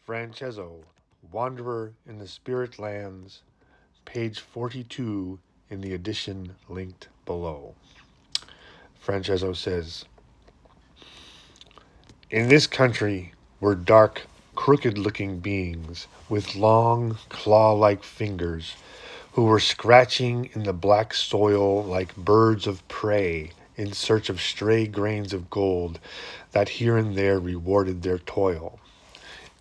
Franchezzo Wanderer in the Spirit Lands, page 42 in the edition linked below. Franchezzo says, "In this country were dark, crooked-looking beings with long, claw-like fingers who were scratching in the black soil like birds of prey in search of stray grains of gold that here and there rewarded their toil.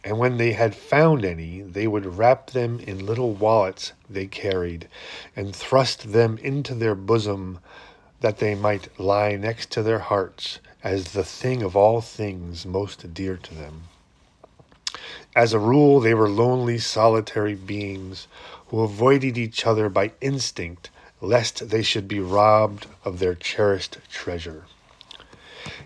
And when they had found any, they would wrap them in little wallets they carried and thrust them into their bosom that they might lie next to their hearts as the thing of all things most dear to them. As a rule, they were lonely, solitary beings who avoided each other by instinct, lest they should be robbed of their cherished treasure.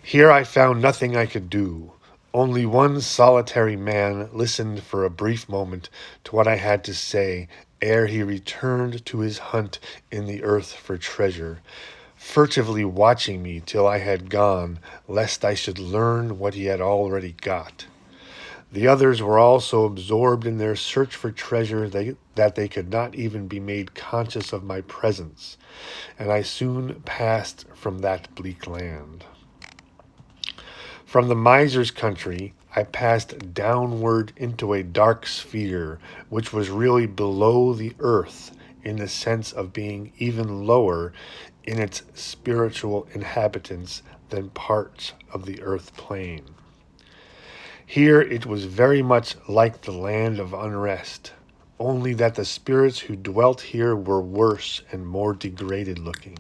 Here I found nothing I could do. Only one solitary man listened for a brief moment to what I had to say ere he returned to his hunt in the earth for treasure, furtively watching me till I had gone, lest I should learn what he had already got. The others were all so absorbed in their search for treasure that they could not even be made conscious of my presence, and I soon passed from that bleak land. From the miser's country, I passed downward into a dark sphere, which was really below the earth in the sense of being even lower in its spiritual inhabitants than parts of the earth plane. Here it was very much like the land of unrest, only that the spirits who dwelt here were worse and more degraded looking.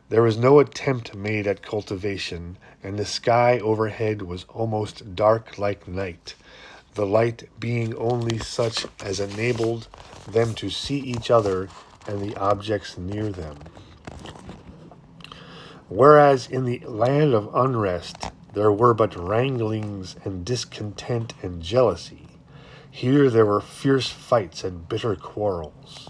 There was no attempt made at cultivation, and the sky overhead was almost dark like night, the light being only such as enabled them to see each other and the objects near them. Whereas in the land of unrest there were but wranglings and discontent and jealousy, here there were fierce fights and bitter quarrels.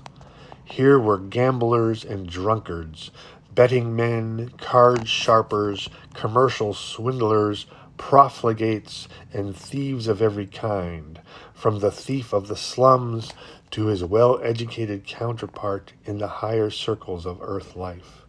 Here were gamblers and drunkards, betting men, card sharpers, commercial swindlers, profligates, and thieves of every kind, from the thief of the slums to his well-educated counterpart in the higher circles of earth life.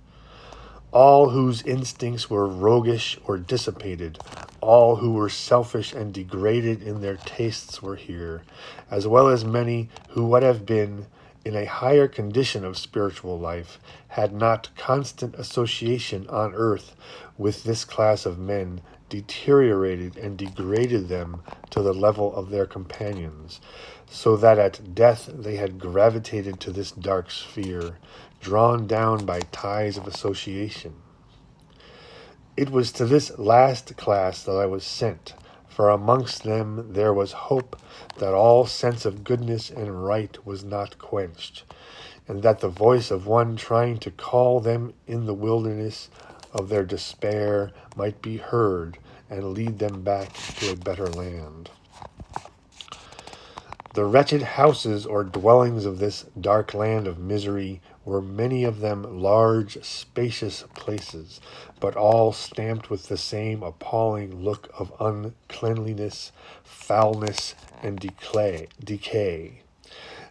All whose instincts were roguish or dissipated, all who were selfish and degraded in their tastes were here, as well as many who would have been, in a higher condition of spiritual life, had not constant association on earth with this class of men deteriorated and degraded them to the level of their companions, so that at death they had gravitated to this dark sphere, drawn down by ties of association. It was to this last class that I was sent, for amongst them there was hope that all sense of goodness and right was not quenched, and that the voice of one trying to call them in the wilderness of their despair might be heard and lead them back to a better land. The wretched houses or dwellings of this dark land of misery were many of them large, spacious places, but all stamped with the same appalling look of uncleanliness, foulness, and decay.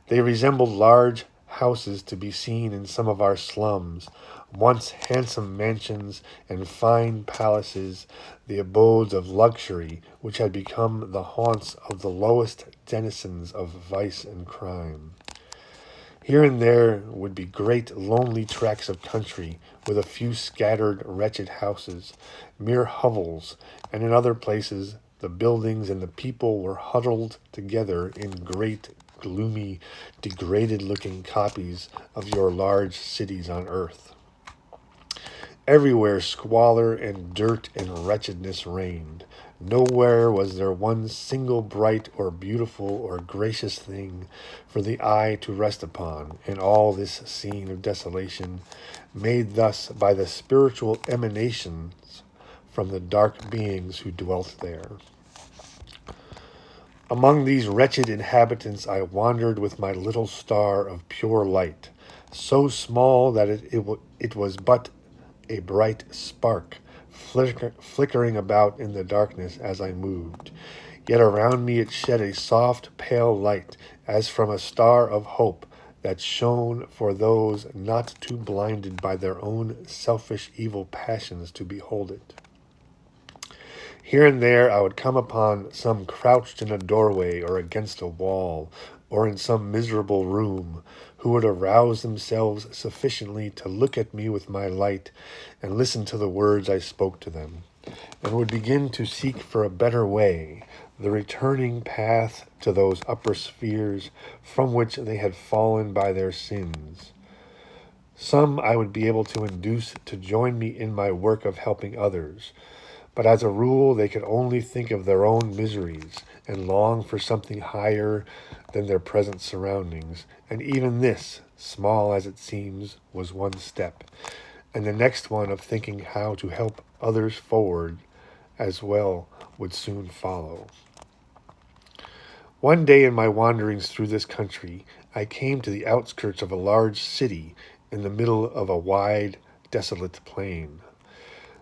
They resembled large houses to be seen in some of our slums, once handsome mansions and fine palaces, the abodes of luxury which had become the haunts of the lowest denizens of vice and crime. Here and there would be great lonely tracts of country with a few scattered wretched houses, mere hovels, and in other places the buildings and the people were huddled together in great, gloomy, degraded-looking copies of your large cities on earth. Everywhere squalor and dirt and wretchedness reigned. Nowhere was there one single bright or beautiful or gracious thing for the eye to rest upon in all this scene of desolation, made thus by the spiritual emanations from the dark beings who dwelt there. Among these wretched inhabitants I wandered with my little star of pure light, so small that it was but a bright spark, flickering about in the darkness as I moved. Yet around me it shed a soft, pale light, as from a star of hope that shone for those not too blinded by their own selfish evil passions to behold it. Here and there I would come upon some crouched in a doorway or against a wall, or in some miserable room, who would arouse themselves sufficiently to look at me with my light and listen to the words I spoke to them, and would begin to seek for a better way, the returning path to those upper spheres from which they had fallen by their sins. Some I would be able to induce to join me in my work of helping others, but as a rule they could only think of their own miseries and long for something higher than their present surroundings, and even this, small as it seems, was one step, and the next one of thinking how to help others forward as well would soon follow. One day in my wanderings through this country, I came to the outskirts of a large city in the middle of a wide, desolate plain.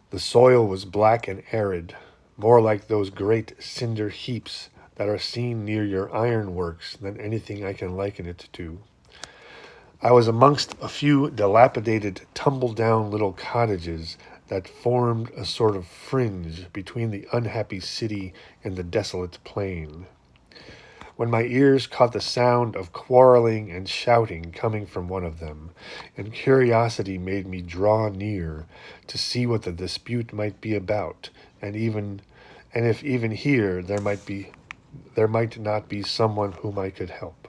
The soil was black and arid, more like those great cinder heaps that are seen near your ironworks than anything I can liken it to. I was amongst a few dilapidated, tumble-down little cottages that formed a sort of fringe between the unhappy city and the desolate plain, when my ears caught the sound of quarreling and shouting coming from one of them, and curiosity made me draw near to see what the dispute might be about, and if even here there might not be someone whom I could help.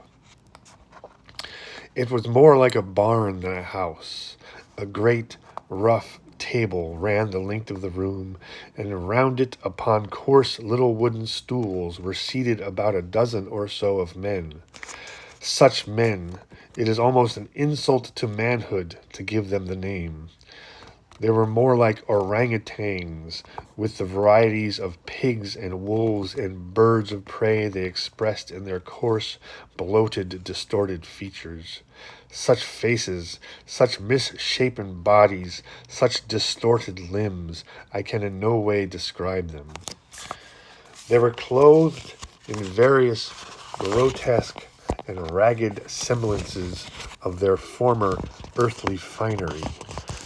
It was more like a barn than a house. A great, rough table ran the length of the room, and around it, upon coarse little wooden stools, were seated about a dozen or so of men. Such men, it is almost an insult to manhood to give them the name. They were more like orangutans, with the varieties of pigs and wolves and birds of prey they expressed in their coarse, bloated, distorted features. Such faces, such misshapen bodies, such distorted limbs, I can in no way describe them. They were clothed in various grotesque and ragged semblances of their former earthly finery,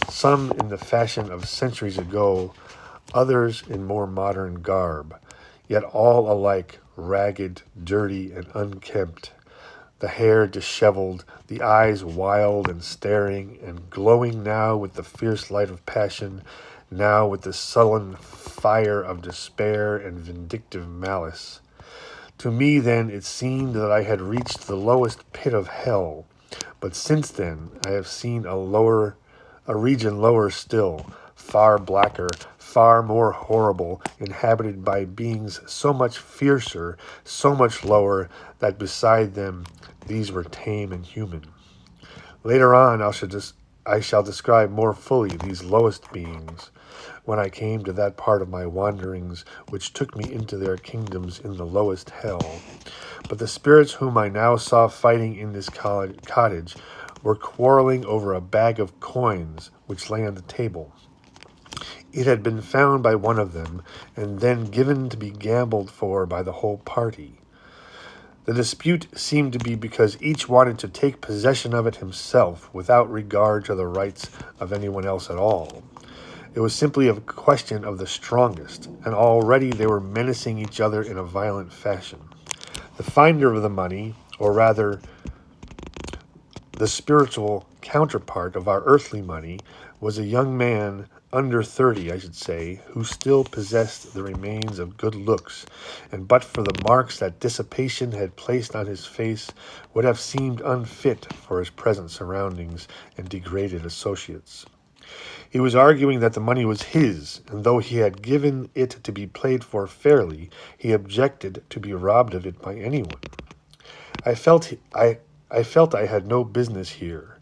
some in the fashion of centuries ago, others in more modern garb, yet all alike ragged, dirty, and unkempt, the hair disheveled, the eyes wild and staring, and glowing now with the fierce light of passion, now with the sullen fire of despair and vindictive malice. To me, then, it seemed that I had reached the lowest pit of hell, but since then I have seen a region lower still, far blacker, far more horrible, inhabited by beings so much fiercer, so much lower, that beside them these were tame and human. Later on I shall describe more fully these lowest beings, when I came to that part of my wanderings which took me into their kingdoms in the lowest hell. But the spirits whom I now saw fighting in this cottage were quarreling over a bag of coins which lay on the table. It had been found by one of them, and then given to be gambled for by the whole party. The dispute seemed to be because each wanted to take possession of it himself, without regard to the rights of anyone else at all. It was simply a question of the strongest, and already they were menacing each other in a violent fashion. The finder of the money, or rather the spiritual counterpart of our earthly money, was a young man, under 30, I should say, who still possessed the remains of good looks, and but for the marks that dissipation had placed on his face, would have seemed unfit for his present surroundings and degraded associates. He was arguing that the money was his, and though he had given it to be played for fairly, he objected to be robbed of it by anyone. I felt I had no business here,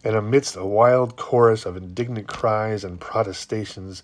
and amidst a wild chorus of indignant cries and protestations,